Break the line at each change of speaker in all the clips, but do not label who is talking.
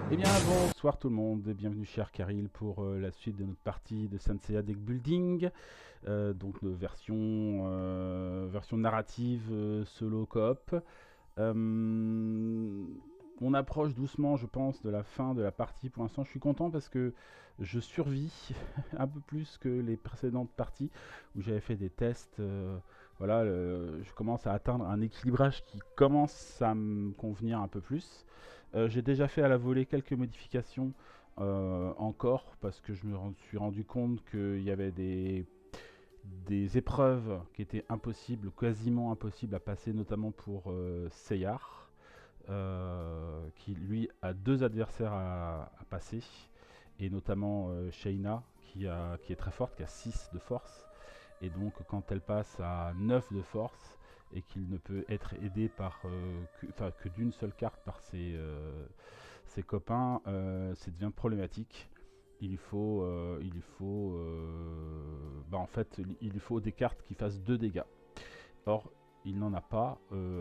Eh bien, bonsoir tout le monde et bienvenue cher Karil pour la suite de notre partie de Saint Deck Building. Donc, version narrative solo coop. On approche doucement, je pense, de la fin de la partie. Pour l'instant, je suis content parce que je survis un peu plus que les précédentes parties où j'avais fait des tests. Voilà, je commence à atteindre un équilibrage qui commence à me convenir un peu plus. J'ai déjà fait à la volée quelques modifications encore parce que je me suis rendu compte qu'il y avait des épreuves qui étaient impossibles, quasiment impossibles à passer, notamment pour Seyar, qui lui a deux adversaires à passer, et notamment Shayna qui est très forte, qui a 6 de force, et donc quand elle passe à 9 de force, et qu'il ne peut être aidé par que d'une seule carte par ses copains, ça devient problématique. En fait, il lui faut des cartes qui fassent 2 dégâts. Or, il n'en a pas.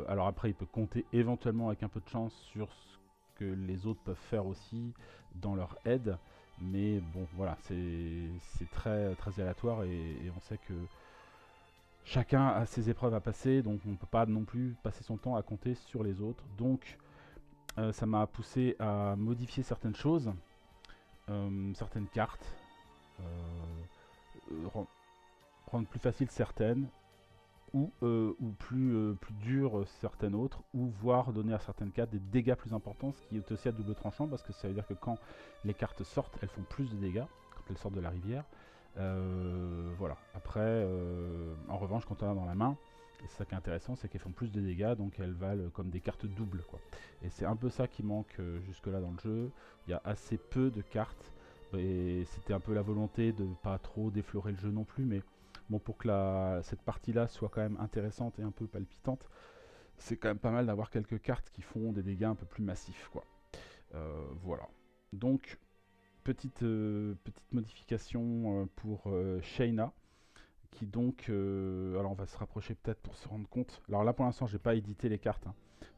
Alors après, il peut compter éventuellement avec un peu de chance sur ce que les autres peuvent faire aussi dans leur aide. Mais bon, voilà, c'est très, très aléatoire et on sait que chacun a ses épreuves à passer, donc on ne peut pas non plus passer son temps à compter sur les autres. Donc ça m'a poussé à modifier certaines choses, certaines cartes, rendre plus facile certaines, ou plus dur certaines autres, ou voire donner à certaines cartes des dégâts plus importants, ce qui est aussi à double tranchant, parce que ça veut dire que quand les cartes sortent, elles font plus de dégâts, quand elles sortent de la rivière. Voilà. Après, en revanche, quand on a dans la main, et c'est ça qui est intéressant, c'est qu'elles font plus de dégâts, donc elles valent comme des cartes doubles, quoi. Et c'est un peu ça qui manque jusque-là dans le jeu. Il y a assez peu de cartes, et c'était un peu la volonté de pas trop déflorer le jeu non plus, mais bon, pour que cette partie-là soit quand même intéressante et un peu palpitante, c'est quand même pas mal d'avoir quelques cartes qui font des dégâts un peu plus massifs, quoi. Voilà. Donc, petite modification pour Shayna, qui donc... alors, on va se rapprocher peut-être pour se rendre compte. Alors là, pour l'instant, j'ai pas édité les cartes, hein,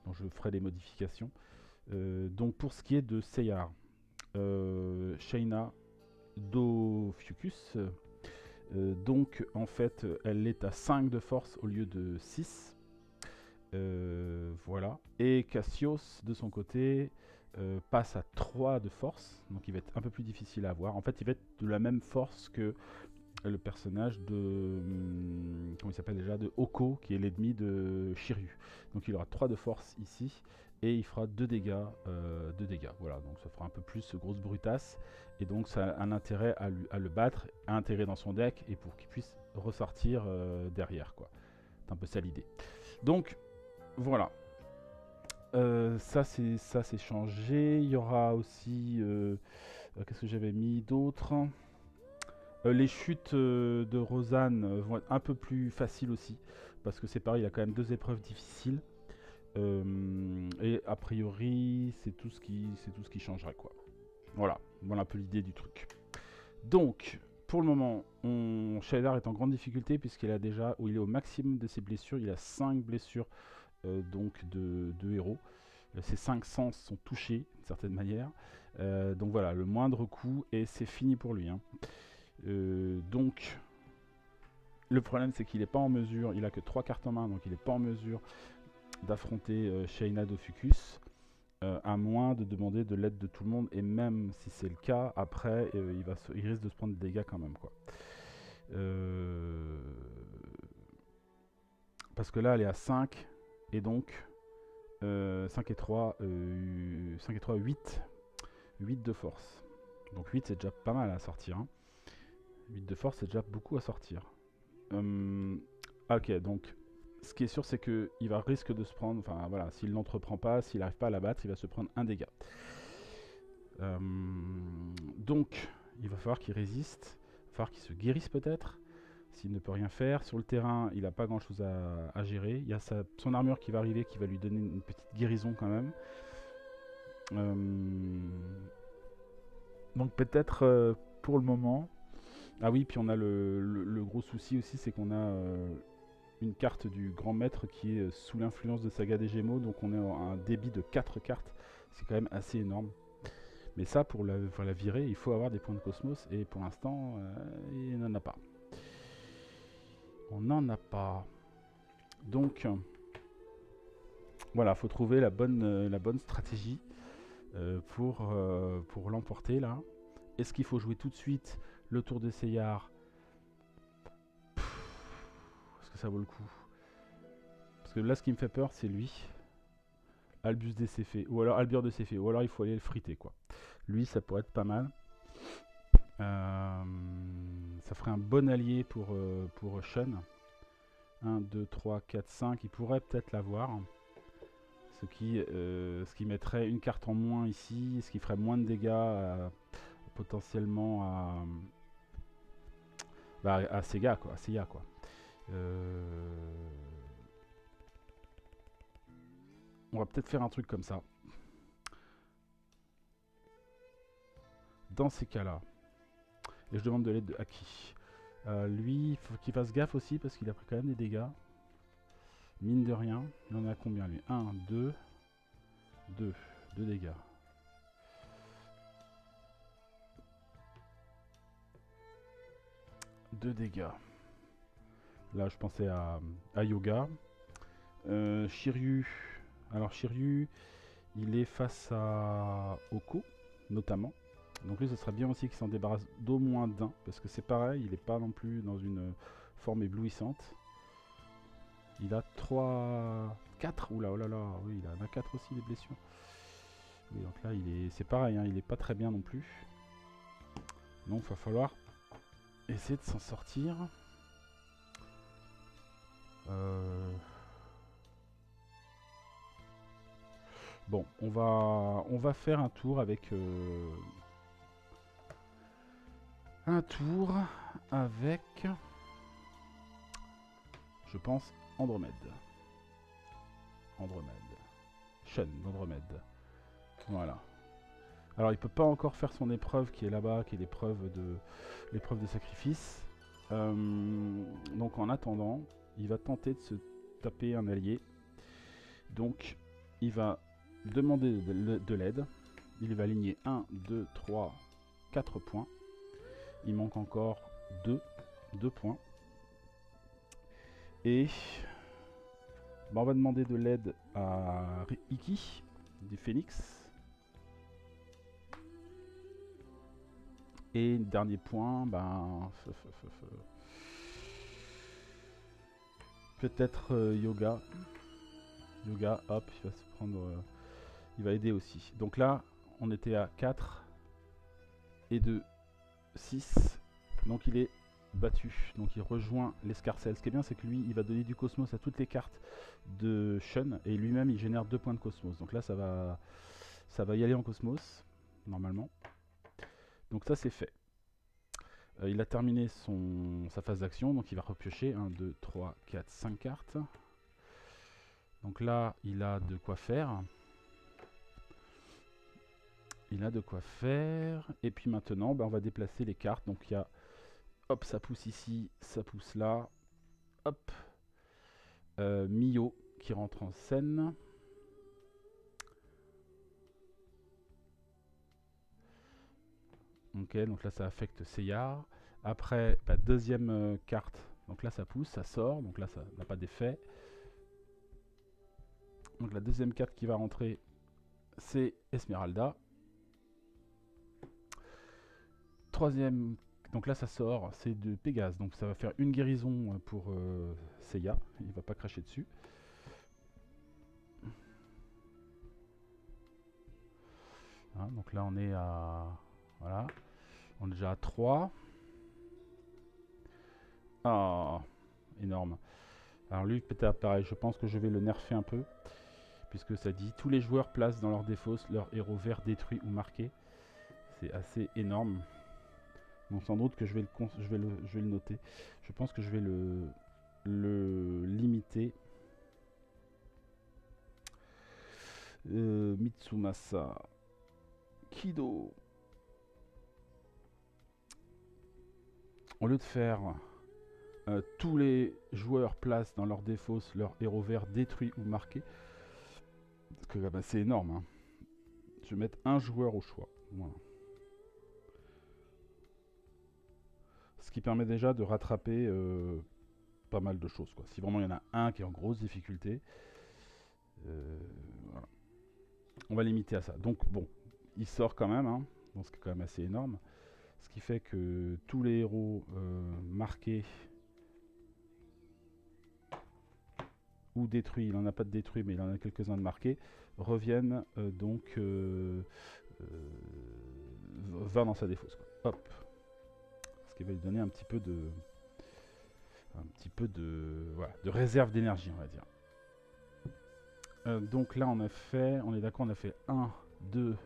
donc je ferai des modifications. Donc, pour ce qui est de Seyar, Shayna Dophiuchus, donc en fait elle est à 5 de force au lieu de 6. Voilà. Et Cassios de son côté passe à 3 de force, donc il va être un peu plus difficile à avoir. En fait il va être de la même force que le personnage de... comment il s'appelle déjà, de Oko, qui est l'ennemi de Shiryu. Donc il aura 3 de force ici, et il fera 2 dégâts, voilà, donc ça fera un peu plus grosse brutasse, et donc ça a un intérêt à le battre, à intégrer dans son deck, et pour qu'il puisse ressortir derrière, quoi. C'est un peu ça l'idée. Donc, voilà. Ça c'est changé. Il y aura aussi... qu'est-ce que j'avais mis d'autre? Les chutes de Rosanne vont être un peu plus faciles aussi, parce que c'est pareil, il y a quand même 2 épreuves difficiles. Et a priori, c'est tout ce qui changera, quoi. Voilà un peu l'idée du truc. Donc, pour le moment, Shadar est en grande difficulté puisqu'il a déjà, il est au maximum de ses blessures. Il a 5 blessures donc de héros. Ses 5 sens sont touchés d'une certaine manière. Donc voilà, le moindre coup et c'est fini pour lui, hein. Donc, le problème c'est qu'il n'est pas en mesure, il a que 3 cartes en main, donc il n'est pas en mesure d'affronter Shayna Dophiuchus, à moins de demander de l'aide de tout le monde, et même si c'est le cas, après il risque de se prendre des dégâts quand même, quoi. Parce que là elle est à 5, et donc 5 et 3, 5 et 3, 8. 8 de force. Donc 8 c'est déjà pas mal à sortir, hein. 8 de force c'est déjà beaucoup à sortir. Ok, donc ce qui est sûr c'est qu'il va risque de se prendre, enfin voilà, s'il n'entreprend pas, s'il n'arrive pas à la battre, il va se prendre un dégât. Donc il va falloir qu'il résiste, il va falloir qu'il se guérisse peut-être, s'il ne peut rien faire. Sur le terrain, il n'a pas grand chose à gérer. Il y a son armure qui va arriver, qui va lui donner une petite guérison quand même. Donc peut-être pour le moment... Ah oui, puis on a le gros souci aussi, c'est qu'on a une carte du grand maître qui est sous l'influence de Saga des Gémeaux, donc on est à un débit de 4 cartes, c'est quand même assez énorme. Mais ça, pour la virer, il faut avoir des points de cosmos. Et pour l'instant, il n'en a pas. On n'en a pas. Donc, voilà, il faut trouver la bonne stratégie pour l'emporter, là. Est-ce qu'il faut jouer tout de suite le tour de Seyar? Est-ce que ça vaut le coup? Parce que là, ce qui me fait peur, c'est lui. Albus DCF, ou alors Albur de CF, ou alors il faut aller le friter, quoi. Lui, ça pourrait être pas mal. Ça ferait un bon allié pour Shun. 1, 2, 3, 4, 5. Il pourrait peut-être l'avoir. Ce qui mettrait une carte en moins ici. Ce qui ferait moins de dégâts potentiellement à Sega, quoi. À Seiya, quoi. On va peut-être faire un truc comme ça. Dans ces cas-là. Et je demande de l'aide de Aki. Lui, il faut qu'il fasse gaffe aussi parce qu'il a pris quand même des dégâts. Mine de rien. Il en a combien lui? 1, 2, 2. 2 dégâts. Deux dégâts. Là, je pensais à Yoga. Shiryu. Alors, Shiryu, il est face à Oko, notamment. Donc lui, ce serait bien aussi qu'il s'en débarrasse d'au moins d'un. Parce que c'est pareil, il n'est pas non plus dans une forme éblouissante. Il a 3... 4. Oula, oh là là. Oui, il en a 4 aussi, les blessures. Oui, donc là, c'est pareil, hein, il n'est pas très bien non plus. Donc, il va falloir essayer de s'en sortir. Bon, on va faire un tour avec... je pense, Andromède. Shun d'Andromède. Voilà. Alors, il peut pas encore faire son épreuve qui est là-bas, qui est l'épreuve de sacrifice. Donc, en attendant, il va tenter de se taper un allié. Donc, il va demander de l'aide. Il va aligner 1, 2, 3, 4 points. Il manque encore 2 points. Et on va demander de l'aide à Iki, du Phénix. Et dernier point, peut-être Yoga. Yoga, hop, il va se prendre... il va aider aussi. Donc là, on était à 4 et 2, 6. Donc il est battu. Donc il rejoint l'escarcelle. Ce qui est bien, c'est que lui, il va donner du cosmos à toutes les cartes de Shun. Et lui-même, il génère 2 points de cosmos. Donc là, ça va y aller en cosmos, normalement. Donc ça, c'est fait. Il a terminé sa phase d'action. Donc il va repiocher 1, 2, 3, 4, 5 cartes. Donc là, il a de quoi faire. Et puis maintenant, on va déplacer les cartes. Donc il y a... Hop, ça pousse ici, ça pousse là. Hop. Mio qui rentre en scène. Ok, donc là ça affecte Seiya. Après, deuxième carte. Donc là ça pousse, ça sort. Donc là ça n'a pas d'effet. Donc la deuxième carte qui va rentrer, c'est Esmeralda. Troisième, donc là ça sort, c'est de Pégase. Donc ça va faire une guérison pour Seiya. Il va pas cracher dessus. Hein, donc là on est à... Voilà. On est déjà à 3. Ah, énorme. Alors lui, peut-être pareil, je pense que je vais le nerfer un peu. Puisque ça dit, tous les joueurs placent dans leur défausse leur héros vert détruit ou marqué. C'est assez énorme. Donc sans doute que je vais le noter. Je pense que je vais le limiter. Mitsumasa. Kido. Au lieu de faire tous les joueurs placent dans leur défausse leur héros vert détruit ou marqué. Parce que c'est énorme. Hein. Je vais mettre un joueur au choix. Voilà. Ce qui permet déjà de rattraper pas mal de choses, quoi. Si vraiment il y en a un qui est en grosse difficulté, voilà. On va limiter à ça. Donc bon, il sort quand même, hein, donc c'est quand même assez énorme. Ce qui fait que tous les héros marqués ou détruits, il n'en a pas de détruits, mais il en a quelques-uns de marqués, reviennent va dans sa défausse, quoi. Hop. Ce qui va lui donner un petit peu de voilà, de réserve d'énergie, on va dire. Donc là on est d'accord, on a fait 1, 2,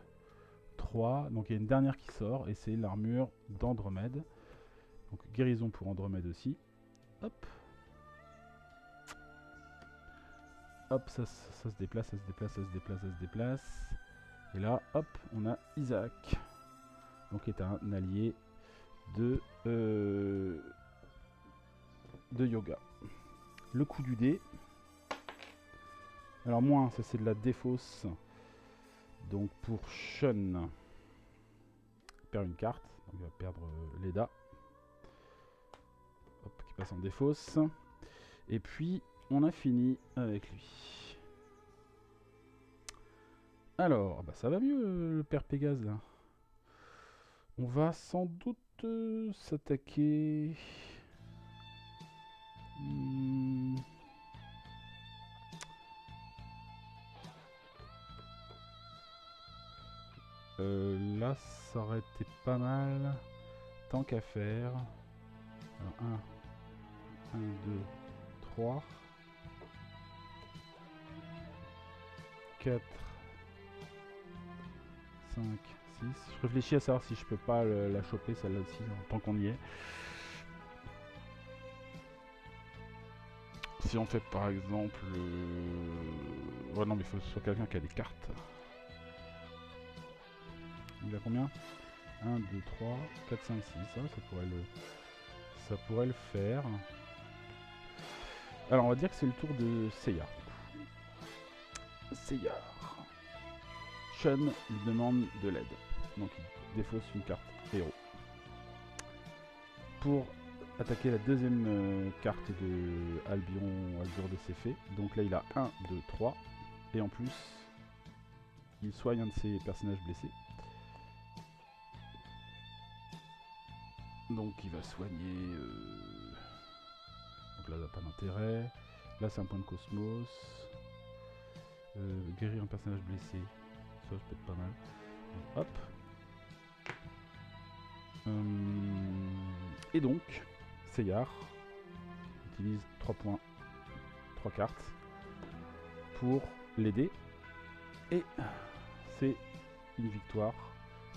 3, donc il y a une dernière qui sort, et c'est l'armure d'Andromède. Donc guérison pour Andromède aussi. Hop. Hop, ça se déplace, ça se déplace, ça se déplace, ça se déplace. Et là, hop, on a Isaac. Donc qui est un allié de Yoga. Le coup du dé. Alors moins, ça c'est de la défausse. Donc pour Sean, il perd une carte. Donc il va perdre Leda. Hop, qui passe en défausse. Et puis, on a fini avec lui. Alors, bah ça va mieux le père Pégase là. On va sans doute s'attaquer... là, ça aurait été pas mal. Tant qu'à faire. Alors, 1, 2, 3, 4, 5, 6. Je réfléchis à savoir si je peux pas la choper celle-là aussi, tant qu'on y est. Si on fait par exemple... Ouais non mais il faut que ce soit quelqu'un qui a des cartes. Il a combien? 1, 2, 3, 4, 5, 6. Ça pourrait le faire. Alors on va dire que c'est le tour de Seiya. Seiya. Sean lui demande de l'aide. Donc il défausse une carte héros. Pour attaquer la deuxième carte de Albion Azur de ses fées. Donc là il a 1, 2, 3. Et en plus, il soigne un de ses personnages blessés. Donc il va soigner... Donc là ça n'a pas d'intérêt. Là c'est un point de cosmos. Guérir un personnage blessé. Ça peut être pas mal. Donc, hop. Et donc, Seyar utilise 3 points, 3 cartes pour l'aider. Et c'est une victoire.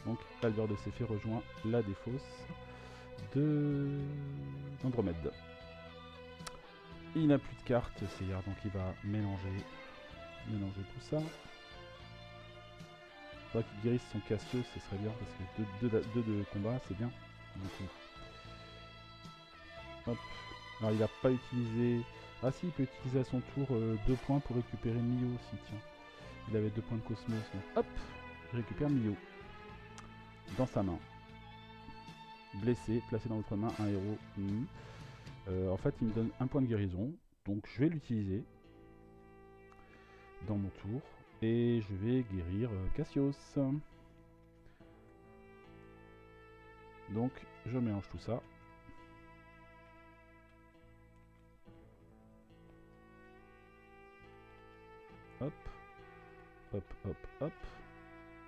Donc Albert de Céphée rejoint la défausse d'Andromède. Il n'a plus de cartes, Seyar, donc il va mélanger tout ça. Il faudrait qu'il guérisse son Cassio, ce serait bien, parce que 2 de combat, c'est bien. Du coup. Hop. Alors il n'a pas utilisé... Ah si, il peut utiliser à son tour 2 points pour récupérer Mio aussi, tiens. Il avait 2 points de Cosmos, donc hop, il récupère Mio. Dans sa main. Blessé, placé dans votre main, un héros. En fait, il me donne 1 point de guérison, donc je vais l'utiliser dans mon tour. Et je vais guérir Cassios. Donc, je mélange tout ça. Hop. Hop, hop, hop.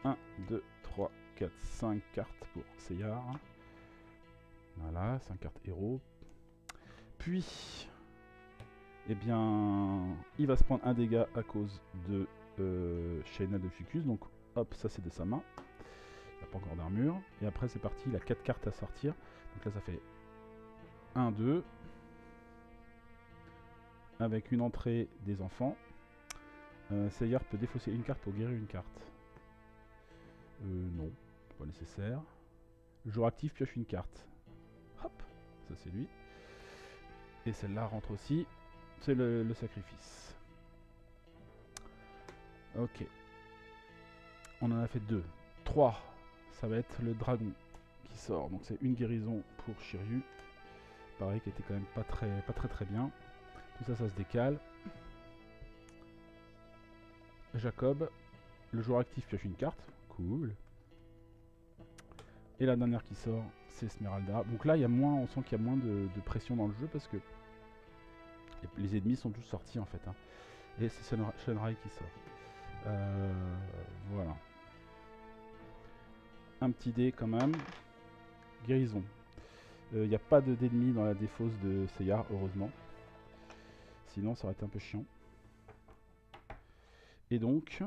1, 2, 3, 4, 5 cartes pour Seyar. Voilà, 5 cartes héros. Puis, eh bien, il va se prendre un dégât à cause de Shaina de Fucus. Donc, hop, ça c'est de sa main. Il n'a pas encore d'armure. Et après, c'est parti, il a 4 cartes à sortir. Donc là, ça fait 1, 2. Avec une entrée des enfants. Seyar peut défausser une carte pour guérir une carte. Non, pas nécessaire. Le jour actif pioche une carte. Hop, ça c'est lui. Et celle-là rentre aussi. C'est le sacrifice. Ok. On en a fait 2. 3. ça va être le dragon qui sort. Donc c'est une guérison pour Shiryu. Pareil, qui était quand même pas très bien. Tout ça, ça se décale. Jacob, le joueur actif pioche une carte. Cool. Et la dernière qui sort, c'est Esmeralda. Donc là, il y a moins, on sent qu'il y a moins de pression dans le jeu parce que les ennemis sont tous sortis en fait. Hein. Et c'est Shunrai qui sort. Voilà. Un petit dé quand même. Guérison. Il n'y a pas d'ennemis dans la défausse de Seiya, heureusement. Sinon, ça aurait été un peu chiant. Et donc,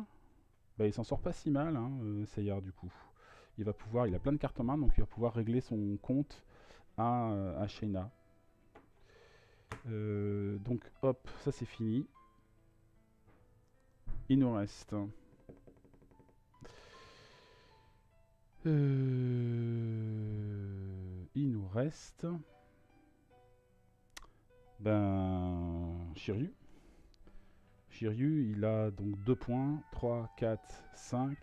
bah, il s'en sort pas si mal, hein, Seiya, du coup. Il va pouvoir, il a plein de cartes en main, donc il va pouvoir régler son compte à Shayna. Donc, hop, ça c'est fini. Il nous reste... il nous reste... Shiryu. Shiryu, il a donc 2 points, 3, 4, 5.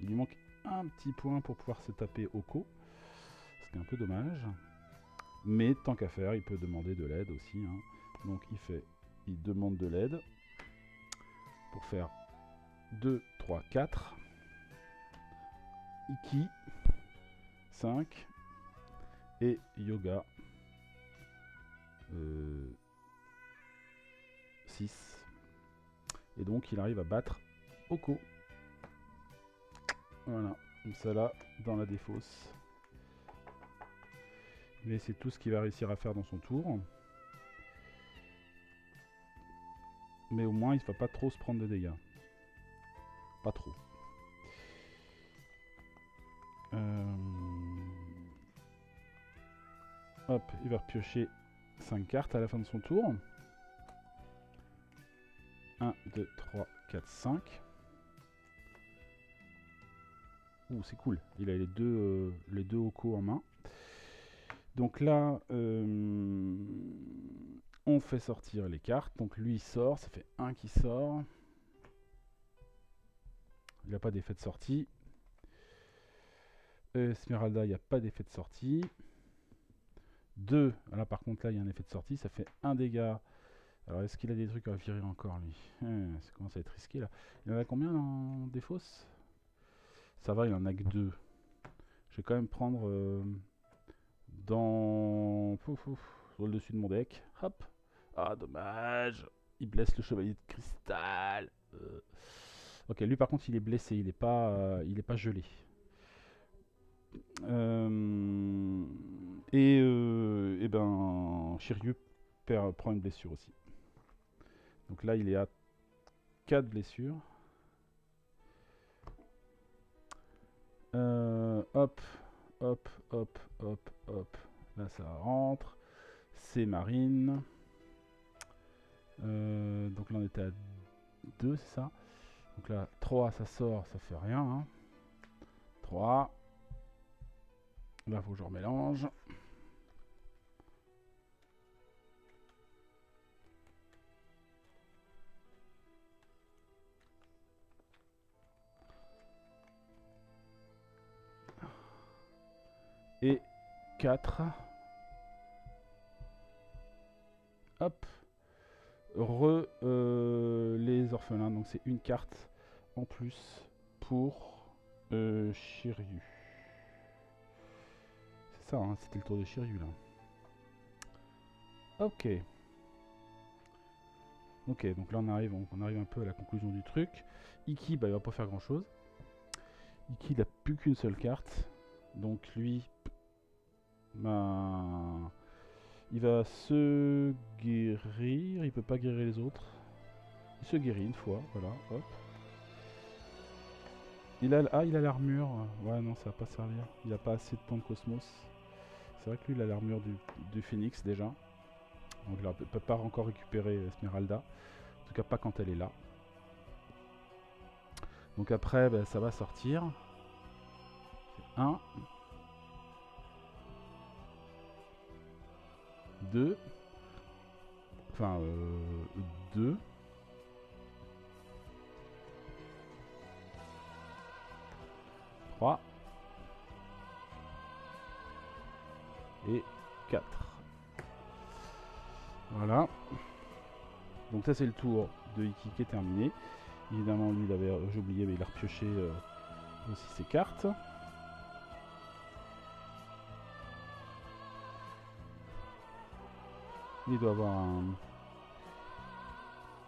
Il lui manque un petit point pour pouvoir se taper Oko. Ce qui est un peu dommage. Mais tant qu'à faire, il peut demander de l'aide aussi. Hein. Donc il demande de l'aide pour faire 2, 3, 4. Iki, 5. Et Yoga, 6. Et donc il arrive à battre Oko. Voilà, comme ça là, dans la défausse. Mais c'est tout ce qu'il va réussir à faire dans son tour. Mais au moins il ne va pas trop se prendre de dégâts. Pas trop. Hop, il va piocher 5 cartes à la fin de son tour. 1, 2, 3, 4, 5. Ouh, c'est cool. Il a les deux Oko en main. Donc là, on fait sortir les cartes. Donc lui, il sort. Ça fait 1 qui sort. Il n'a pas d'effet de sortie. Esmeralda, il n'y a pas d'effet de sortie. 2. Là, par contre, là, il y a un effet de sortie. Ça fait 1 dégât. Alors, est-ce qu'il a des trucs à virer encore, lui? Ça commence à être risqué, là. Il en a combien en défausse? Ça va, il en a que 2. Je vais quand même prendre sur le dessus de mon deck. Hop. Ah, dommage. Il blesse le chevalier de cristal. Ok, lui, par contre, il est blessé. Il est pas gelé. Et ben, Shiryu prend une blessure aussi. Donc là, il est à 4 blessures. Hop, hop, hop, hop, hop. Là, ça rentre. C'est Marine. Donc là, on était à 2, c'est ça. Donc là, 3, ça sort, ça fait rien. Hein. 3. Là, il faut que je remélange. Et 4. Hop. Les orphelins. Donc c'est une carte en plus pour Shiryu. C'est ça, hein, c'était le tour de Shiryu là. Ok. Ok, donc là on arrive un peu à la conclusion du truc. Iki, bah, il va pas faire grand chose. Iki, il n'a plus qu'une seule carte. Donc lui, bah, il va se guérir. Il peut pas guérir les autres. Il se guérit une fois, voilà, hop. Il a l'armure. Ouais, non, ça va pas servir. Il a pas assez de points de cosmos. C'est vrai que lui, il a l'armure du phénix déjà. Donc il ne peut pas encore récupérer Esmeralda. En tout cas, pas quand elle est là. Donc après, bah, ça va sortir. 1. 2. Enfin, 2. 3. et 4. Voilà. Donc ça c'est le tour de Iki qui est terminé. Évidemment lui j'ai oublié, mais il a repioché aussi ses cartes. Il doit avoir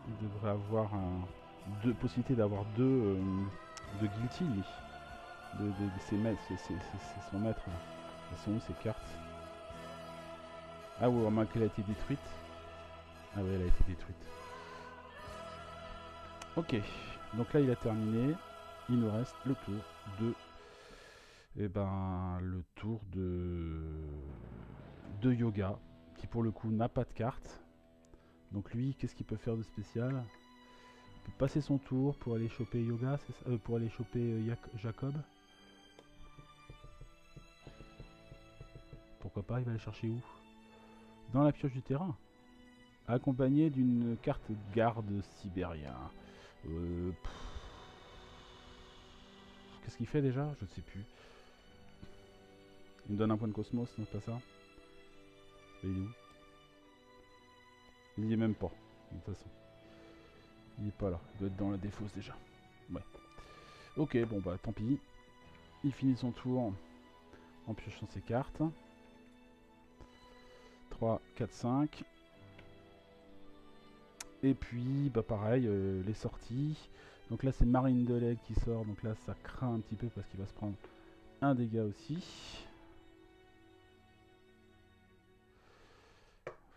il devrait avoir deux possibilités d'avoir deux guilty lui. De ses maîtres, c'est son maître. Elles sont où ces cartes? Ah oui, remarque qu'elle a été détruite. Ah ouais, elle a été détruite. Ok, donc là il a terminé. Il nous reste le tour de... le tour de Yoga, qui pour le coup n'a pas de carte. Donc lui, qu'est-ce qu'il peut faire de spécial? Il peut passer son tour pour aller choper Yoga, c'est ça, pour aller choper Jacob. Pourquoi pas, il va aller chercher où? Dans la pioche du terrain. Accompagné d'une carte garde sibérien. Qu'est-ce qu'il fait déjà? Je ne sais plus. Il me donne un point de cosmos, non pas ça? Il est où? Il y est même pas, de toute façon. Il est pas là, il doit être dans la défausse déjà. Ouais. Ok, bon bah tant pis. Il finit son tour en piochant ses cartes. 3, 4, 5. Et puis, bah pareil, les sorties. Donc là, c'est Marine de Laigle qui sort. Donc là, ça craint un petit peu parce qu'il va se prendre un dégât aussi.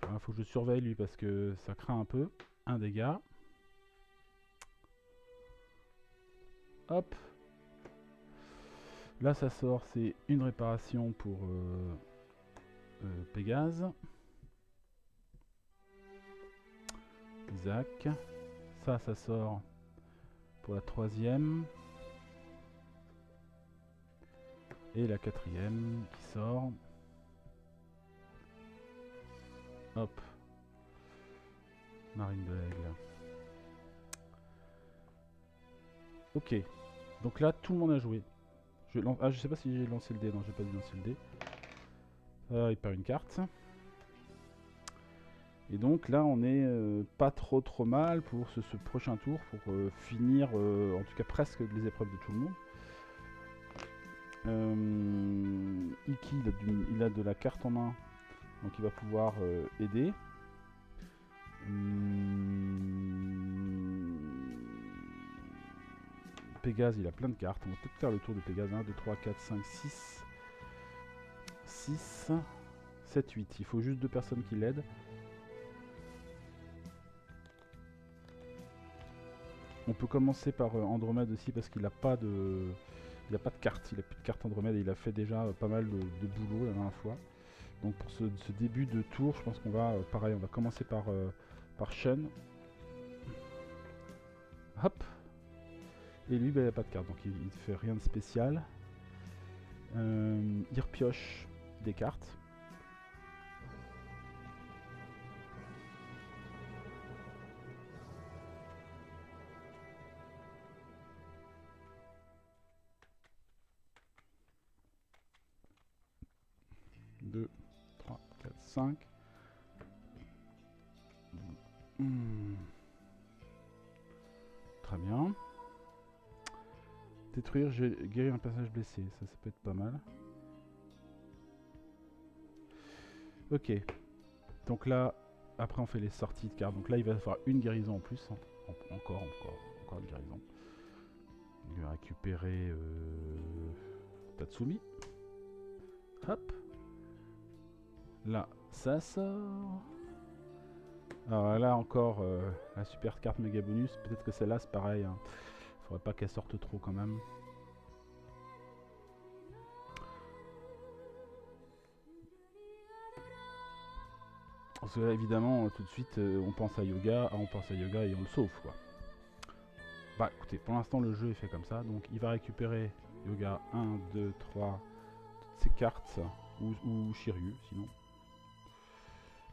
Enfin, faut que je surveille lui parce que ça craint un peu. Un dégât. Hop. Là, ça sort, c'est une réparation pour Pégase. Isaac. Ça sort pour la 3e. Et la 4e qui sort. Hop. Marine de Laigle. Ok. Donc là, tout le monde a joué. Je sais pas si j'ai lancé le dé. Non, j'ai pas dû lancer le dé. Il perd une carte. Et donc là, on est pas trop mal pour ce prochain tour, pour finir, en tout cas presque les épreuves de tout le monde. Iki, il a de la carte en main, donc il va pouvoir aider. Pégase, il a plein de cartes. On va peut-être faire le tour de Pégase. 1, 2, 3, 4, 5, 6. 6, 7, 8. Il faut juste 2 personnes qui l'aident. On peut commencer par Andromède aussi parce qu'il n'a pas de... Il n'a pas de carte, il n'a plus de carte Andromède et il a fait déjà pas mal de boulot la dernière fois. Donc pour ce début de tour, je pense qu'on va, pareil, on va commencer par Shen. Hop. Et lui, bah, il n'a pas de carte, donc il ne fait rien de spécial. Il repioche des cartes. Deux, 3, 4, 5. Très bien. Détruire, guérir un personnage blessé, ça peut être pas mal. Ok. Donc là, après on fait les sorties de cartes. Donc là il va faire une guérison en plus. Encore une guérison. Il va récupérer Tatsumi. Hop. Là, ça sort. Alors là encore, la super carte méga bonus. Peut-être que celle-là c'est pareil. Hein. Faudrait pas qu'elle sorte trop quand même. Parce que là, évidemment, tout de suite, on pense à Yoga et on le sauve, quoi. Bah écoutez, pour l'instant le jeu est fait comme ça, donc il va récupérer Yoga 1, 2, 3, toutes ces cartes, ou Shiryu sinon.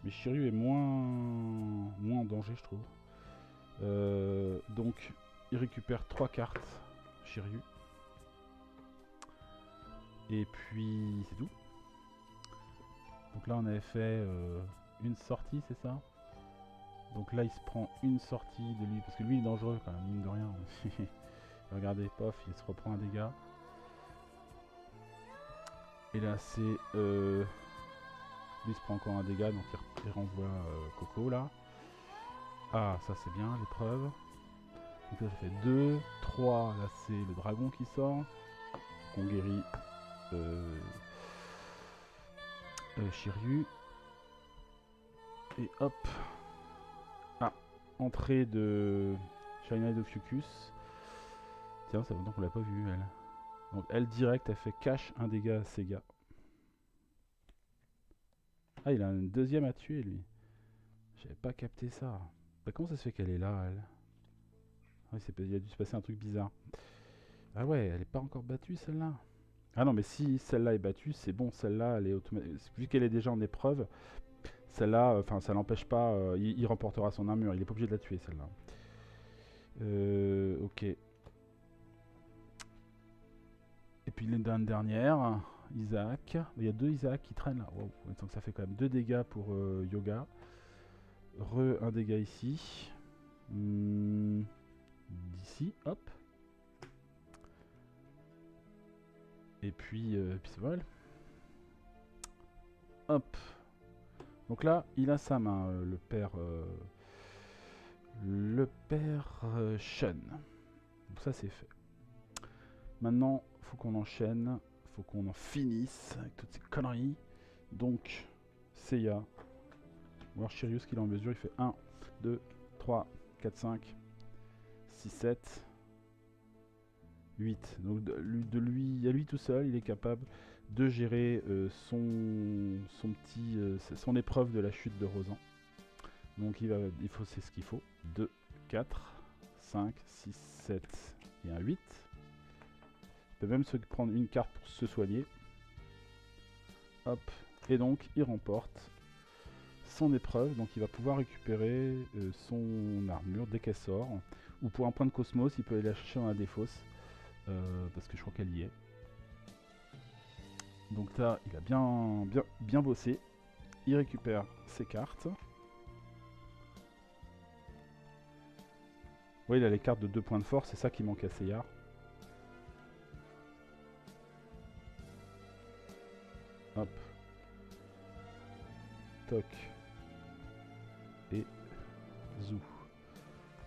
Mais Shiryu est moins en danger je trouve. Donc il récupère 3 cartes Shiryu. Et puis c'est tout. Donc là on avait fait une sortie, c'est ça? Donc là il se prend une sortie de lui, parce que lui il est dangereux quand même, mine de rien. Regardez, pof, il se reprend un dégât. Et là c'est... lui il se prend encore un dégât, donc il renvoie Coco là. Ah, ça c'est bien, l'épreuve. Donc là ça fait 2, 3, là c'est le dragon qui sort. Qu'on guérit Shiryu. Et hop. Ah, entrée de Shiny of Fucus. Tiens, ça fait longtemps qu'on l'a pas vue elle. Donc elle direct, elle fait cash un dégât à Sega. Ah, il a un deuxième à tuer lui. J'avais pas capté ça. Bah, comment ça se fait qu'elle est là elle? Ah, oui, il a dû se passer un truc bizarre. Ah ouais, elle est pas encore battue celle-là. Ah non, mais si celle-là est battue, c'est bon, celle-là, elle est automatique. Vu qu'elle est déjà en épreuve, celle-là, enfin, ça l'empêche pas, il remportera son armure, il est pas obligé de la tuer, celle-là. Ok. Et puis une dernière, Isaac. Il y a 2 Isaac qui traînent là. Wow. Donc ça fait quand même 2 dégâts pour Yoga. Un dégât ici. D'ici, hop. Et puis c'est mal. Hop. Donc là, il a sa main, le père Shen. Donc ça c'est fait. Maintenant, faut qu'on enchaîne, faut qu'on en finisse avec toutes ces conneries. Donc, Seiya. On va voir Shiryu ce qu'il a en mesure. Il fait 1, 2, 3, 4, 5, 6, 7, 8. Donc à lui tout seul, il est capable de gérer son épreuve de la chute de Rosan. Donc c'est ce qu'il faut. 2, 4, 5, 6, 7 et un 8. Il peut même se prendre une carte pour se soigner. Hop. Et donc il remporte son épreuve. Donc il va pouvoir récupérer son armure dès qu'elle sort. Ou pour un point de cosmos, il peut aller la chercher dans la défausse. Parce que je crois qu'elle y est. Donc là, il a bien bossé. Il récupère ses cartes. Oui, il a les cartes de 2 points de force, c'est ça qui manque à Seiya. Hop. Toc. Et zou.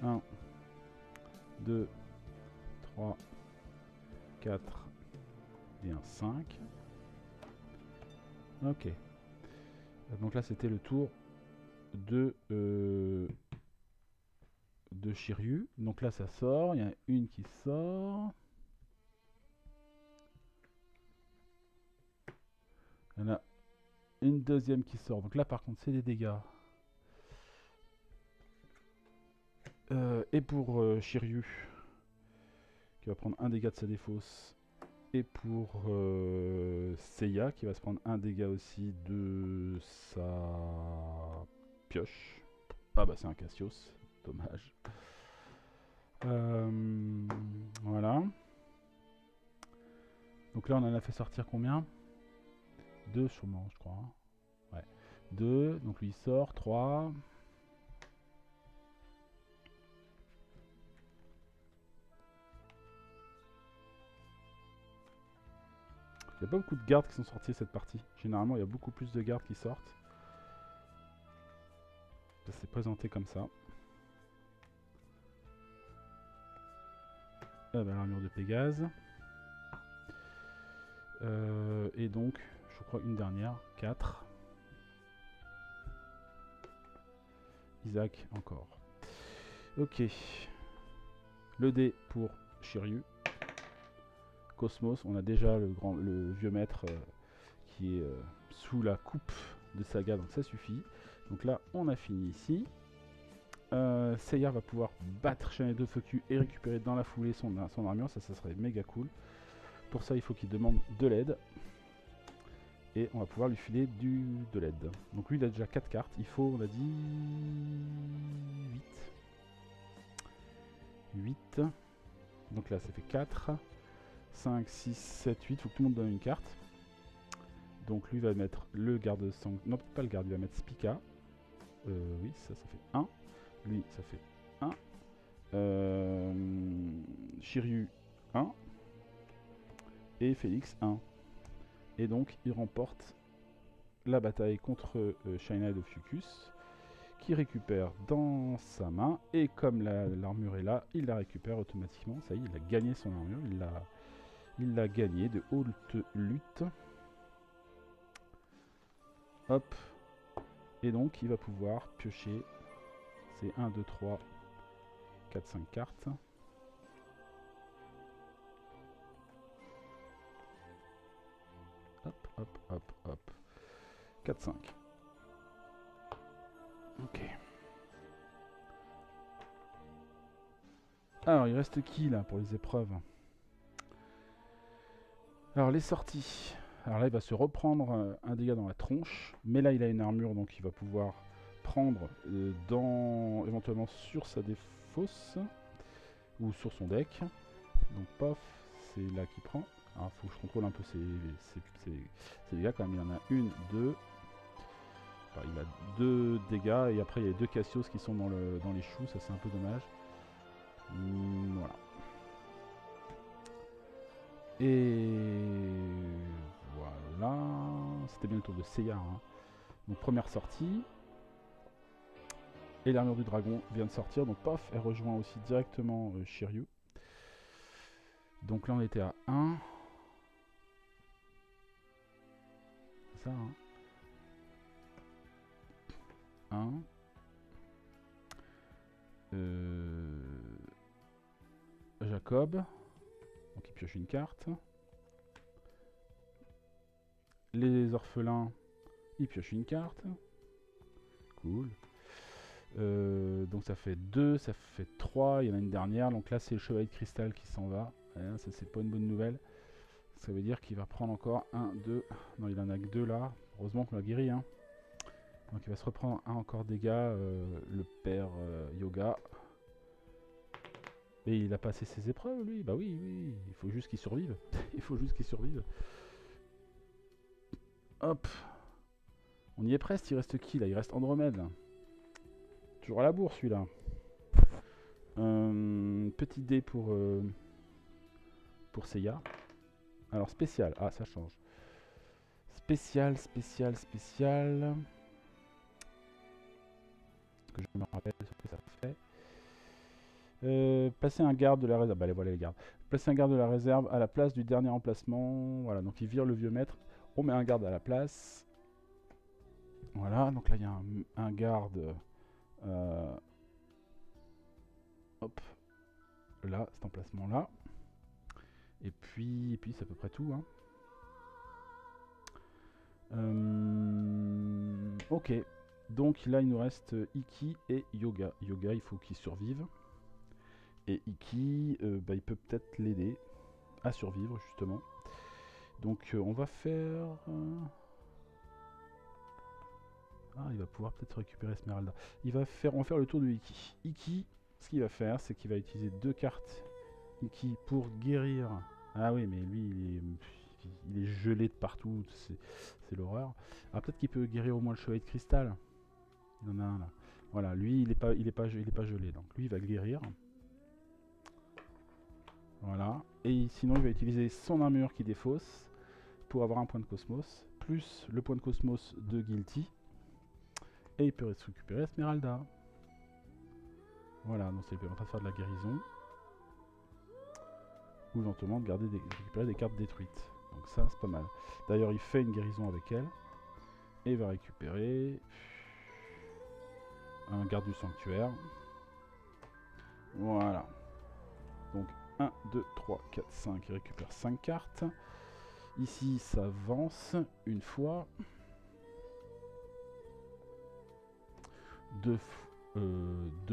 1, 2, 3, 4 et un 5. Ok. Donc là, c'était le tour de Shiryu. Donc là, ça sort. Il y en a une qui sort. Il y en a une deuxième qui sort. Donc là, par contre, c'est des dégâts. Et pour Shiryu, qui va prendre un dégât de sa défausse. Et pour Seiya, qui va se prendre un dégât aussi de sa pioche. Ah bah c'est un Cassius, dommage. Voilà. Donc là on en a fait sortir combien? 2 sûrement je crois. Ouais. 2, donc lui il sort, 3. Il n'y a pas beaucoup de gardes qui sont sortis cette partie. Généralement il y a beaucoup plus de gardes qui sortent. Ça s'est présenté comme ça. Ah bah, l'armure de Pégase. Et donc, je crois une dernière, 4. Isaac encore. Ok. Le dé pour Shiryu. Cosmos, on a déjà le vieux maître qui est sous la coupe de Saga, donc ça suffit. Donc là, on a fini ici. Seiya va pouvoir battre Shiny de Fuku et récupérer dans la foulée son armure, ça serait méga cool. Pour ça, il faut qu'il demande de l'aide. Et on va pouvoir lui filer de l'aide. Donc lui, il a déjà 4 cartes. Il faut, on a dit, 8. Donc là, ça fait 4, 5, 6, 7, 8. Il faut que tout le monde donne une carte. Donc lui va mettre le garde sang. Non, pas le garde, il va mettre Spica. Oui, ça fait 1. Lui, ça fait 1. Shiryu, 1. Et Félix, 1. Et donc, il remporte la bataille contre Shinade of Fucus, qui récupère dans sa main. Et comme l'armure est là, il la récupère automatiquement. Ça y est, il a gagné son armure. Il l'a gagné de haute lutte. Hop. Et donc, il va pouvoir piocher. C'est 1, 2, 3, 4, 5 cartes. Hop, hop, hop, hop. 4, 5. Ok. Alors, il reste qui là pour les épreuves? Alors, les sorties. Alors là, il va se reprendre un dégât dans la tronche. Mais là, il a une armure, donc il va pouvoir prendre éventuellement sur sa défausse. Ou sur son deck. Donc, pof, c'est là qu'il prend. Alors, il faut que je contrôle un peu ces dégâts quand même. Il y en a une, deux. Enfin, il a 2 dégâts et après il y a 2 Cassios qui sont dans les choux, ça c'est un peu dommage. Voilà. Et voilà. C'était bien le tour de Seiya. Hein. Donc première sortie. Et l'armure du dragon vient de sortir. Donc paf, elle rejoint aussi directement Shiryu. Donc là on était à 1. C'est ça, hein. 1. Jacob. Donc il pioche une carte. Les orphelins, ils piochent une carte. Cool. Donc ça fait 2, ça fait 3, il y en a une dernière. Donc là c'est le chevalier de cristal qui s'en va. Ouais, ça c'est pas une bonne nouvelle. Ça veut dire qu'il va prendre encore 1, 2. Non, il en a que 2 là. Heureusement qu'on l'a guéri. Hein. Donc il va se reprendre un encore dégâts. Le père Yoga. Et il a passé ses épreuves lui. Bah oui, oui. Il faut juste qu'il survive. Il faut juste qu'il survive. Hop. On y est presque. Il reste qui là? Il reste Andromède. Là. Toujours à la bourre celui-là. Petit dé pour Seiya. Alors spécial. Ah, ça change. Spécial, spécial, spécial. Que je me rappelle ce que ça fait. Placer un garde de la réserve. Bah, allez, voilà les gardes. Placer un garde de la réserve à la place du dernier emplacement. Voilà, donc il vire le vieux maître. On met un garde à la place. Voilà, donc là il y a un garde. Hop. Là, cet emplacement-là. Et puis c'est à peu près tout. Hein. Ok. Donc là, il nous reste Iki et Yoga. Yoga, il faut qu'il survive. Et Iki, bah, il peut peut-être l'aider à survivre, justement. Donc on va faire... Ah, il va pouvoir peut-être récupérer Esmeralda. On va faire le tour de Iki. Iki, ce qu'il va faire, c'est qu'il va utiliser 2 cartes Iki pour guérir. Ah oui, mais lui, il est gelé de partout. C'est l'horreur. Alors peut-être qu'il peut guérir au moins le chevalier de cristal. Il en a un là. Voilà, lui, il est pas gelé. Donc lui, il va guérir. Voilà. Et sinon, il va utiliser son armure qui défausse pour avoir un point de cosmos. Plus le point de cosmos de Guilty. Et il peut récupérer Esmeralda. Voilà, donc ça lui permettra de faire de la guérison. Ou éventuellement de récupérer des cartes détruites. Donc ça, c'est pas mal. D'ailleurs, il fait une guérison avec elle. Et il va récupérer un garde du sanctuaire. Voilà. Donc 1, 2, 3, 4, 5. Il récupère 5 cartes. Ici, ça avance une fois. Deux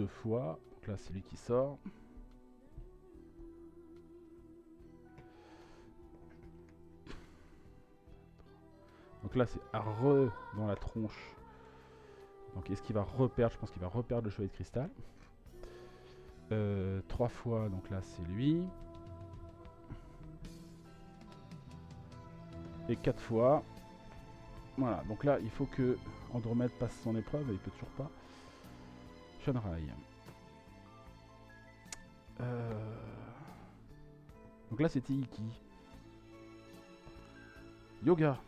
fois. Donc là, c'est lui qui sort. Donc là, c'est à dans la tronche. Donc est-ce qu'il va reperdre? Je pense qu'il va reperdre le chevalier de cristal. 3 fois, donc là, c'est lui. Et 4 fois. Voilà, donc là, il faut que Andromède passe son épreuve, et il peut toujours pas. Shunrai. Donc là, c'était Iki. Yoga.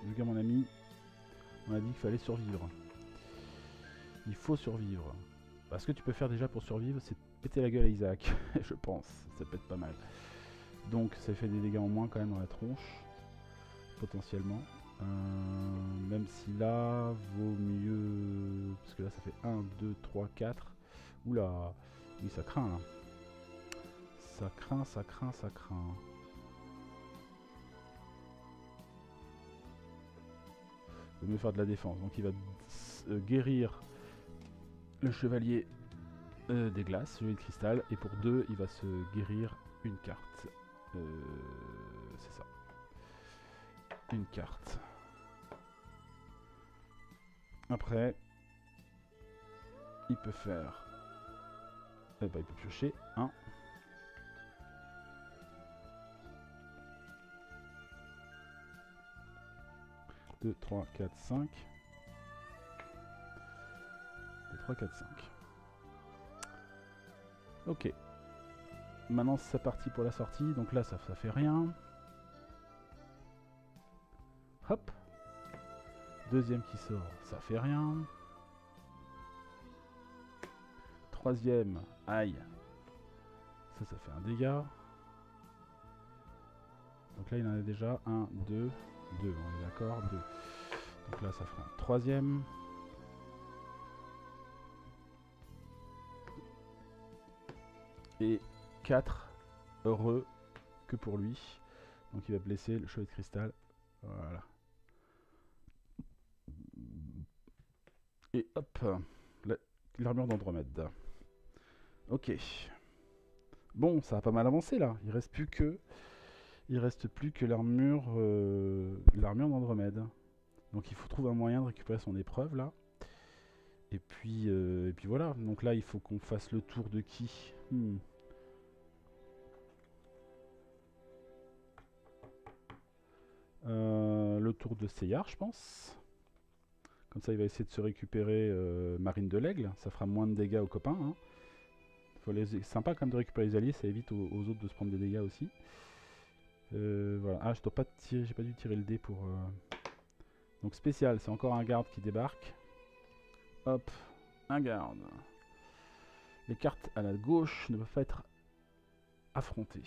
Yoga, mon ami. On a dit qu'il fallait survivre. Il faut survivre. Ce que tu peux faire déjà pour survivre, c'est péter la gueule à Isaac. Je pense. Ça peut être pas mal. Donc, ça fait des dégâts en moins quand même dans la tronche. Potentiellement. Même si là, vaut mieux... Parce que là, ça fait 1, 2, 3, 4. Oula. Oui, ça craint, là. Ça craint, ça craint, ça craint. Il vaut mieux faire de la défense. Donc il va guérir le chevalier des glaces, chevalier de cristal. Et pour 2, il va se guérir une carte. C'est ça. Une carte. Après, il peut faire... il peut piocher 1. 2, 3, 4, 5. 2, 3, 4, 5. Ok. Maintenant, c'est parti pour la sortie. Donc là, ça fait rien. Hop. Deuxième qui sort, ça fait rien. Troisième, aïe. Ça fait un dégât. Donc là, il en a déjà 1, 2, 2. On est d'accord, 2. Donc là, ça fera un troisième. Et 4 heureux que pour lui. Donc il va blesser le chevalier de cristal. Voilà. Et hop, l'armure d'Andromède. Ok. Bon, ça a pas mal avancé là. Il reste plus que l'armure d'Andromède. Donc il faut trouver un moyen de récupérer son épreuve là. Et puis voilà. Donc là, il faut qu'on fasse le tour de qui le tour de Seyar, je pense. Comme ça, il va essayer de se récupérer Marine de l'Aigle. Ça fera moins de dégâts aux copains. Hein. C'est sympa quand même de récupérer les alliés. Ça évite aux autres de se prendre des dégâts aussi. Voilà. Ah, je dois pas tirer. J'ai pas dû tirer le dé pour... Donc spécial, c'est encore un garde qui débarque. Hop, un garde. Les cartes à la gauche ne peuvent pas être affrontées.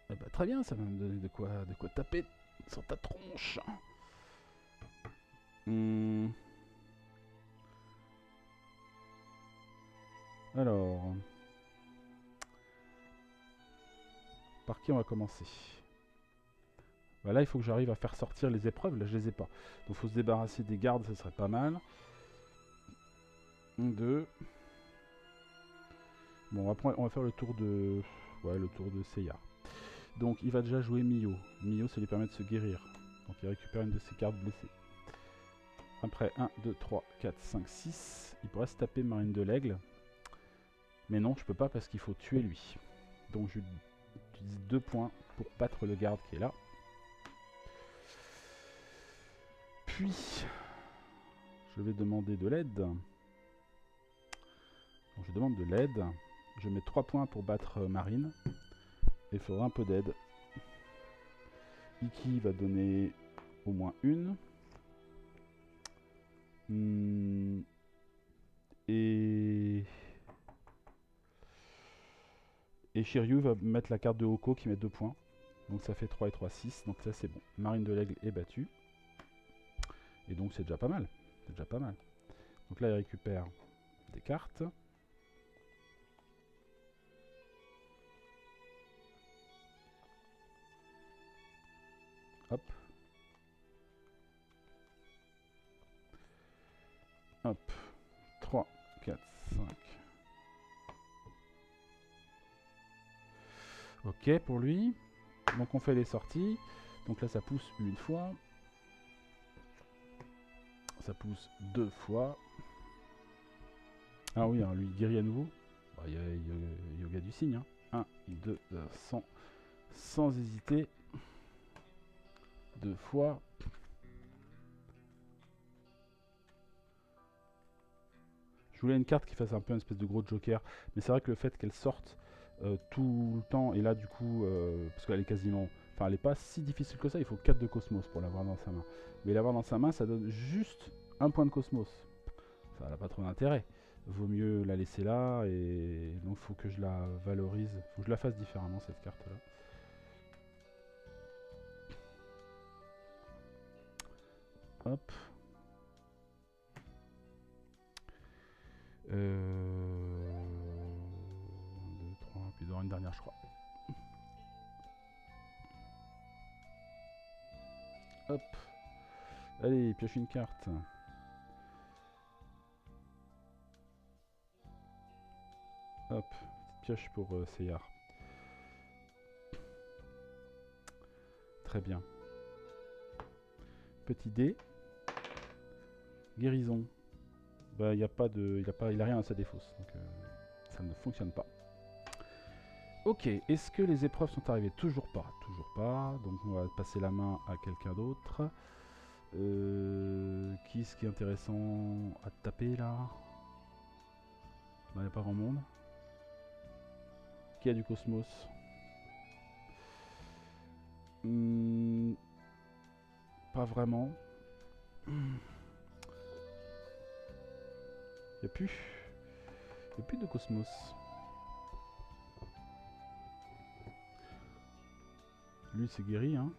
Eh ben, très bien, ça va me donner de quoi taper sur ta tronche. Alors, par qui on va commencer? Bah là, il faut que j'arrive à faire sortir les épreuves. Là, je les ai pas. Donc, il faut se débarrasser des gardes, ça serait pas mal. 1, 2. Bon, on va faire le tour de... Ouais, le tour de Seyar. Donc, il va déjà jouer Mio. Mio, ça lui permet de se guérir. Donc, il récupère une de ses cartes blessées. Après, 1, 2, 3, 4, 5, 6. Il pourrait se taper Marine de l'Aigle. Mais non, je peux pas parce qu'il faut tuer lui. Donc, je utilise 2 points pour battre le garde qui est là. Puis, je vais demander de l'aide. Donc, je demande de l'aide. Je mets 3 points pour battre Marine. Il faudra un peu d'aide. Iki va donner au moins une. Et Shiryu va mettre la carte de Hoko qui met 2 points. Donc ça fait 3 et 3, 6. Donc ça c'est bon. Marine de l'Aigle est battue. Et donc c'est déjà pas mal. C'est déjà pas mal. Donc là il récupère des cartes. Hop. Hop. 3, 4, 5. Ok pour lui. Donc on fait les sorties. Donc là ça pousse une fois. Ça pousse 2 fois. Ah oui, hein, lui il guérit à nouveau. Il y a yoga du signe. 1, 2, sans hésiter. 2 fois. Je voulais une carte qui fasse un peu une espèce de gros joker, mais c'est vrai que le fait qu'elle sorte tout le temps, et là du coup, parce qu'elle est quasiment... Enfin, elle n'est pas si difficile que ça, il faut 4 de cosmos pour l'avoir dans sa main. Mais l'avoir dans sa main, ça donne juste un point de cosmos. Ça n'a pas trop d'intérêt. Vaut mieux la laisser là, et donc faut que je la valorise, faut que je la fasse différemment cette carte-là. Hop. 1, 2, 3, puis il y aura une dernière je crois. Hop. Allez, pioche une carte. Hop, petite pioche pour Seyar. Très bien. Petit dé. Guérison. Bah, il a rien à sa défausse, donc ça ne fonctionne pas. Ok, est-ce que les épreuves sont arrivées? Toujours pas, donc on va passer la main à quelqu'un d'autre. Qui est-ce qui est intéressant à taper là? Il n'y a pas grand monde. Qui a du cosmos? Pas vraiment. Il n'y a plus de cosmos. Lui c'est guéri, hein.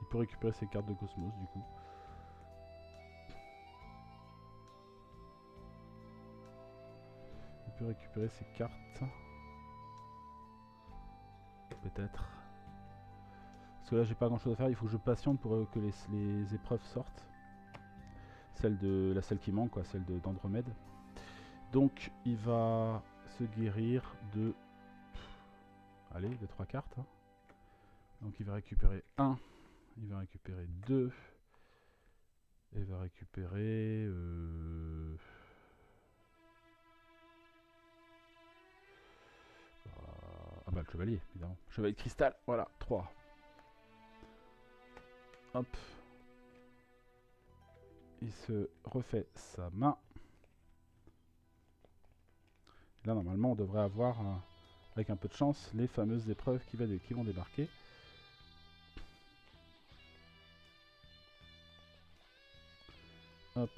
Il peut récupérer ses cartes de cosmos du coup. Il peut récupérer ses cartes. Peut-être. Parce que là j'ai pas grand chose à faire, il faut que je patiente pour que les épreuves sortent. Celle qui manque, quoi, celle d'Andromède. Donc il va se guérir de... Allez, de 3 cartes. Hein. Donc il va récupérer 1, il va récupérer 2, et il va récupérer... Ah bah le chevalier, évidemment. Chevalier de cristal, voilà, 3. Hop. Il se refait sa main. Là normalement on devrait avoir, avec un peu de chance, les fameuses épreuves qui vont débarquer. Hop.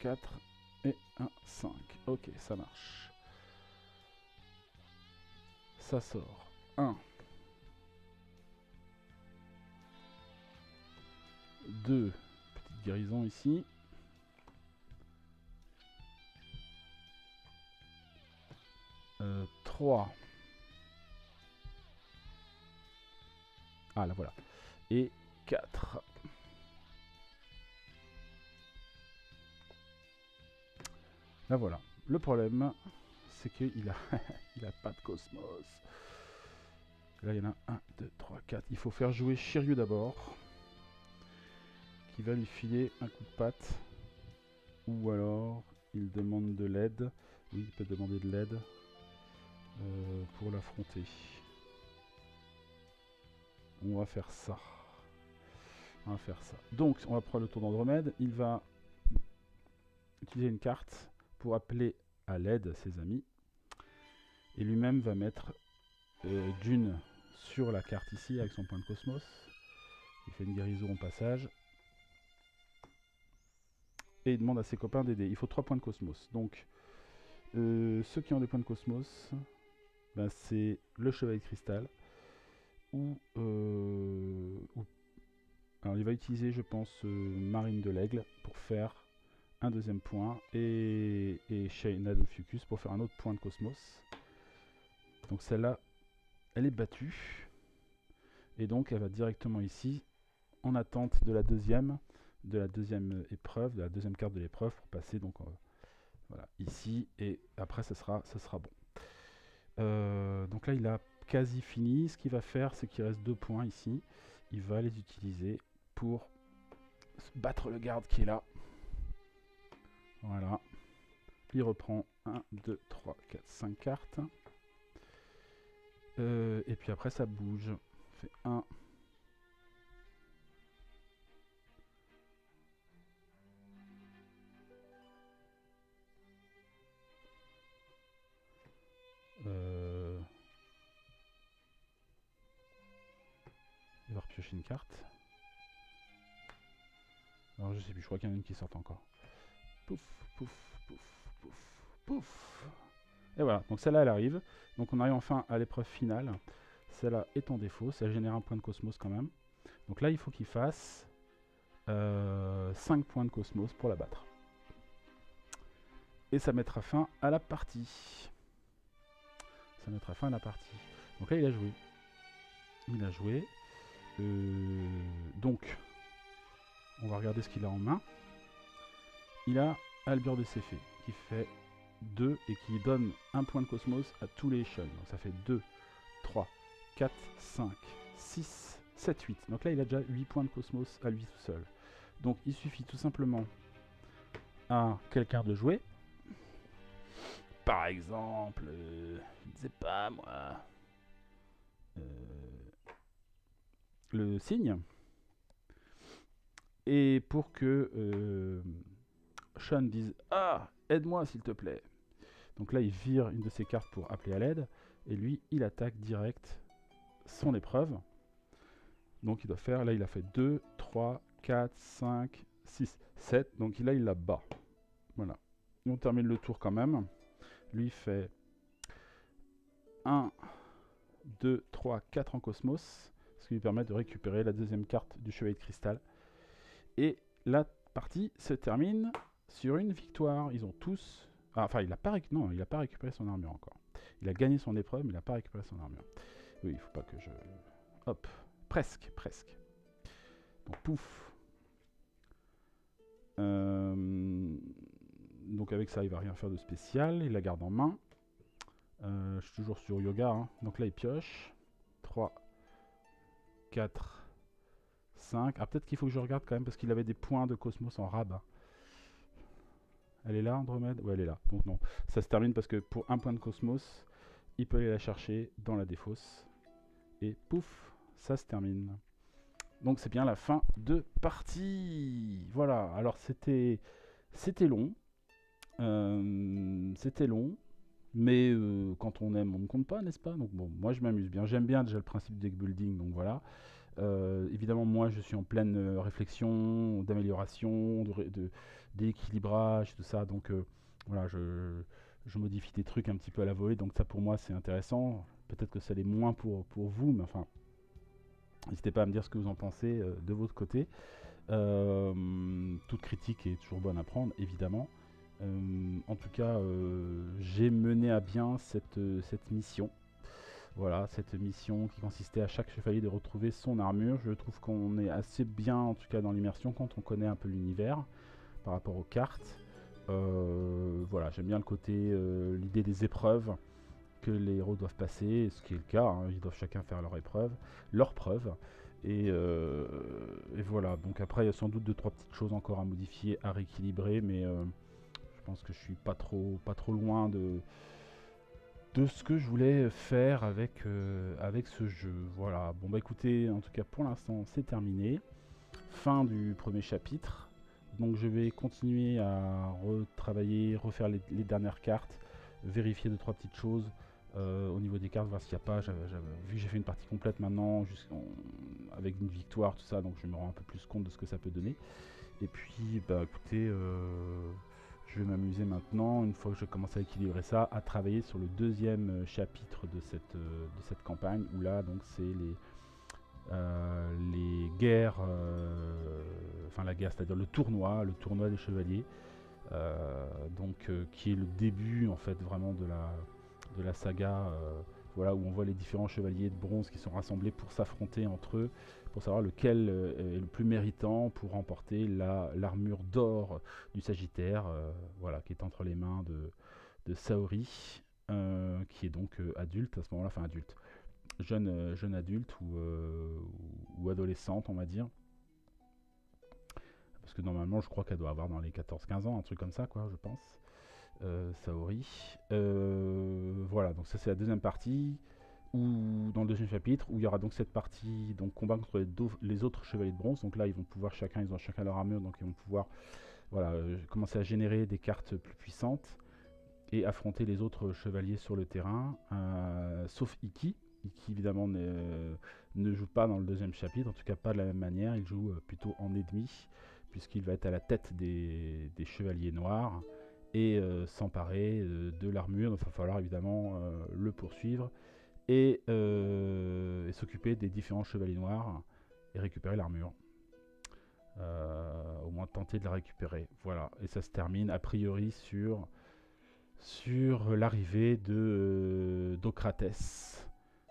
4 et 1, 5. Ok, ça marche. Ça sort. 1. 2. Petite guérison ici. 3. Ah là voilà. Et 4. Là voilà. Le problème, c'est qu'il a, il a pas de cosmos. Là il y en a 1, 2, 3, 4. Il faut faire jouer Shiryu d'abord. Qui va lui filer un coup de patte. Ou alors il demande de l'aide. Oui, il peut demander de l'aide pour l'affronter. On va faire ça. On va faire ça. Donc on va prendre le tour d'Andromède. Il va utiliser une carte pour appeler à l'aide ses amis. Et lui-même va mettre Dune sur la carte ici avec son point de cosmos. Il fait une guérison au passage. Et il demande à ses copains d'aider. Il faut 3 points de cosmos. Donc ceux qui ont des points de cosmos, ben, c'est le chevalier de cristal. Alors il va utiliser je pense Marine de l'Aigle pour faire un deuxième point et Shaina de Fucus pour faire un autre point de cosmos. Donc celle-là elle est battue et donc elle va directement ici en attente de la deuxième épreuve, de la deuxième carte de l'épreuve pour passer donc voilà ici et après ça sera bon. Donc là il a quasi fini. Ce qu'il va faire c'est qu'il reste 2 points ici. Il va les utiliser pour battre le garde qui est là. Voilà. Il reprend 1, 2, 3, 4, 5 cartes. Et puis après ça bouge. On fait 1. piocher une carte. Alors je sais plus, je crois qu'il y en a une qui sort encore. Pouf, pouf, pouf, pouf, pouf. Et voilà, donc celle-là elle arrive. Donc on arrive enfin à l'épreuve finale. Celle-là est en défaut, ça génère un point de cosmos quand même. Donc là il faut qu'il fasse 5 points de cosmos pour la battre. Et ça mettra fin à la partie. Ça mettra fin à la partie. Donc là il a joué. Il a joué. Donc on va regarder ce qu'il a en main. Il a Albur de Céphée qui fait 2 et qui donne un point de cosmos à tous les Shun. Donc ça fait 2, 3, 4, 5, 6, 7, 8. Donc là il a déjà 8 points de cosmos à lui tout seul. Donc il suffit tout simplement à quelqu'un de jouer. Par exemple, je ne sais pas moi, le cygne. Et pour que Sean dise « Ah, aide-moi s'il te plaît !» Donc là, il vire une de ses cartes pour appeler à l'aide. Et lui, il attaque direct son épreuve. Donc il doit faire, là il a fait 2, 3, 4, 5, 6, 7. Donc là, il la bat. Voilà. Et on termine le tour quand même. Lui fait 1, 2, 3, 4 en cosmos. Ce qui lui permet de récupérer la deuxième carte du chevalier de cristal. Et la partie se termine sur une victoire. Ils ont tous... Ah, enfin, il n'a pas récupéré son armure encore. Il a gagné son épreuve, mais il n'a pas récupéré son armure. Oui, il ne faut pas que je... Hop, presque, presque. Donc, pouf. Donc avec ça, il va rien faire de spécial. Il la garde en main. Je suis toujours sur yoga. Hein. Donc là, il pioche. 3, 4, 5. Ah, peut-être qu'il faut que je regarde quand même parce qu'il avait des points de cosmos en rabat. Elle est là, Andromède? Ouais, elle est là. Donc non. Ça se termine parce que pour un point de cosmos, il peut aller la chercher dans la défausse. Et pouf, ça se termine. Donc c'est bien la fin de partie. Voilà, alors c'était long. C'était long. Mais quand on aime, on ne compte pas, n'est-ce pas? Donc bon, moi je m'amuse bien. J'aime bien déjà le principe du deck building, donc voilà. Évidemment, moi je suis en pleine réflexion, d'amélioration, d'équilibrage, tout ça. Donc voilà, je modifie des trucs un petit peu à la volée. Donc ça pour moi c'est intéressant. Peut-être que ça l'est moins pour vous, mais enfin, n'hésitez pas à me dire ce que vous en pensez de votre côté. Toute critique est toujours bonne à prendre, évidemment. En tout cas, j'ai mené à bien cette mission. Voilà, cette mission qui consistait à chaque chevalier de retrouver son armure. Je trouve qu'on est assez bien, en tout cas dans l'immersion, quand on connaît un peu l'univers par rapport aux cartes. Voilà, j'aime bien le côté, l'idée des épreuves que les héros doivent passer, ce qui est le cas. Hein, ils doivent chacun faire leur preuve. Et voilà, donc après il y a sans doute 2-3 petites choses encore à modifier, à rééquilibrer, mais je pense que je suis pas trop loin de ce que je voulais faire avec ce jeu. Voilà, bon bah écoutez, en tout cas pour l'instant c'est terminé. Fin du premier chapitre. Donc je vais continuer à retravailler, refaire les dernières cartes, vérifier 2-3 petites choses au niveau des cartes, voir s'il n'y a pas. Vu que j'ai fait une partie complète maintenant, avec une victoire, tout ça, donc je me rends un peu plus compte de ce que ça peut donner. Et puis, bah écoutez, je vais m'amuser maintenant, une fois que je commence à équilibrer ça, à travailler sur le deuxième chapitre de cette campagne, où là, donc, c'est les guerres, enfin la guerre, c'est-à-dire le tournoi des chevaliers, qui est le début, en fait, vraiment de la saga, voilà, où on voit les différents chevaliers de bronze qui sont rassemblés pour s'affronter entre eux, pour savoir lequel est le plus méritant pour remporter l'armure d'or du Sagittaire, voilà, qui est entre les mains de Saori, qui est donc adulte à ce moment-là, enfin adulte, jeune adulte ou adolescente, on va dire. Parce que normalement, je crois qu'elle doit avoir dans les 14-15 ans, un truc comme ça, quoi, je pense. Saori. Voilà, donc ça c'est la deuxième partie, ou dans le deuxième chapitre, où il y aura donc cette partie, donc combat contre les autres chevaliers de bronze. Donc là, ils ont chacun leur armure, donc ils vont pouvoir, voilà, commencer à générer des cartes plus puissantes et affronter les autres chevaliers sur le terrain, sauf Iki qui évidemment ne joue pas dans le deuxième chapitre, en tout cas pas de la même manière, il joue plutôt en ennemi, puisqu'il va être à la tête des chevaliers noirs, et s'emparer de l'armure, donc il va falloir évidemment le poursuivre, et s'occuper des différents chevaliers noirs, et récupérer l'armure. Au moins tenter de la récupérer. Voilà, et ça se termine a priori sur l'arrivée d'Ocrates,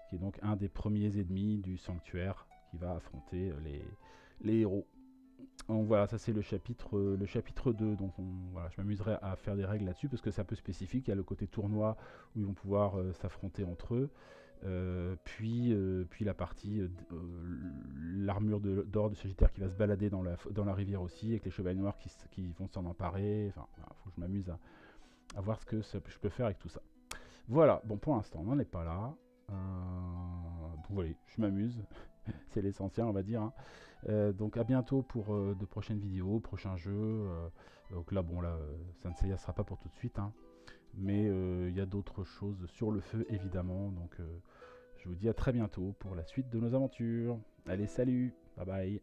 qui est donc un des premiers ennemis du sanctuaire qui va affronter les héros. Donc voilà, ça c'est le chapitre 2. Donc voilà, je m'amuserai à faire des règles là-dessus parce que c'est un peu spécifique. Il y a le côté tournoi où ils vont pouvoir s'affronter entre eux. Puis la partie l'armure d'or de Sagittaire qui va se balader dans la rivière aussi, avec les chevaliers noirs qui vont s'en emparer. Enfin, voilà, faut que je m'amuse à voir ce que je peux faire avec tout ça. Voilà, bon pour l'instant on n'en est pas là. Donc voilà, je m'amuse, c'est l'essentiel on va dire. Hein. Donc à bientôt pour de prochaines vidéos, prochains jeux. Donc là bon là, Saint Seiya sera pas pour tout de suite. Hein. Mais il y a d'autres choses sur le feu évidemment. Donc je vous dis à très bientôt pour la suite de nos aventures. Allez salut, bye bye.